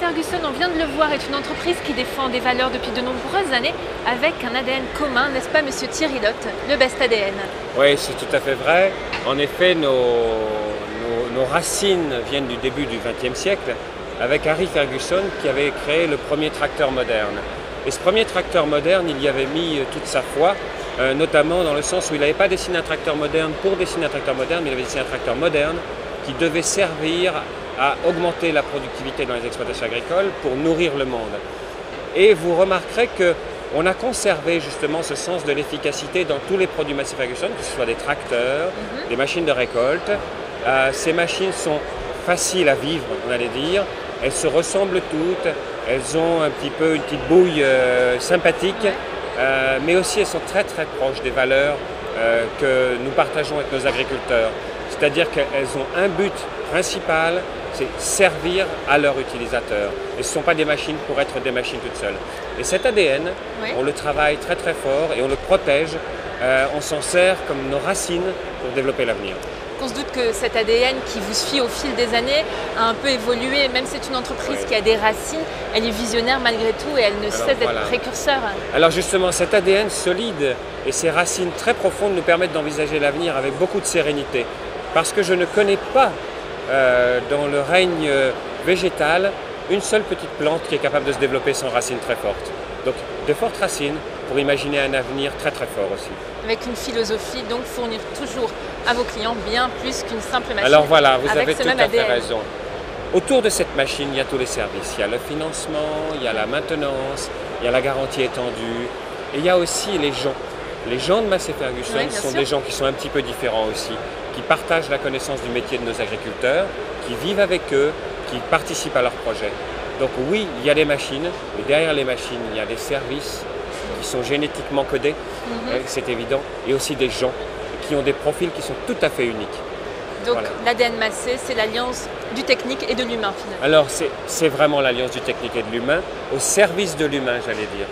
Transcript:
Ferguson, on vient de le voir, est une entreprise qui défend des valeurs depuis de nombreuses années avec un ADN commun, n'est-ce pas monsieur Thierry Lotte, le best ADN? Oui, c'est tout à fait vrai. En effet, nos racines viennent du début du XXe siècle avec Harry Ferguson qui avait créé le premier tracteur moderne. Et ce premier tracteur moderne, il y avait mis toute sa foi, notamment dans le sens où il n'avait pas dessiné un tracteur moderne pour dessiner un tracteur moderne, mais il avait dessiné un tracteur moderne qui devait servir à augmenter la productivité dans les exploitations agricoles pour nourrir le monde. Et vous remarquerez qu'on a conservé justement ce sens de l'efficacité dans tous les produits Massey Ferguson, que ce soit des tracteurs, des machines de récolte. Ces machines sont faciles à vivre, on allait dire. Elles se ressemblent toutes, elles ont un petit peu une petite bouille sympathique, mais aussi elles sont très très proches des valeurs que nous partageons avec nos agriculteurs. C'est-à-dire qu'elles ont un but principal, c'est servir à leurs utilisateurs. Et ce ne sont pas des machines pour être des machines toutes seules. Et cet ADN, on le travaille très très fort et on le protège. On s'en sert comme nos racines pour développer l'avenir. On se doute que cet ADN qui vous suit au fil des années a un peu évolué, même si c'est une entreprise qui a des racines, elle est visionnaire malgré tout et elle ne cesse d'être précurseur. Alors justement, cet ADN solide et ses racines très profondes nous permettent d'envisager l'avenir avec beaucoup de sérénité. Parce que je ne connais pas dans le règne végétal une seule petite plante qui est capable de se développer sans racines très fortes. Donc de fortes racines pour imaginer un avenir très très fort aussi. Avec une philosophie, donc fournir toujours à vos clients bien plus qu'une simple machine. Alors voilà, vous avez tout à fait ADN. raison. Autour de cette machine, il y a tous les services. Il y a le financement, il y a la maintenance, il y a la garantie étendue et il y a aussi les gens. Les gens de Massey Ferguson sont des gens qui sont un petit peu différents aussi, qui partagent la connaissance du métier de nos agriculteurs, qui vivent avec eux, qui participent à leurs projets. Donc oui, il y a des machines, mais derrière les machines, il y a des services qui sont génétiquement codés, c'est évident, et aussi des gens qui ont des profils qui sont tout à fait uniques. Donc l'ADN Massey, c'est l'alliance du technique et de l'humain finalement. Alors c'est vraiment l'alliance du technique et de l'humain, au service de l'humain, j'allais dire.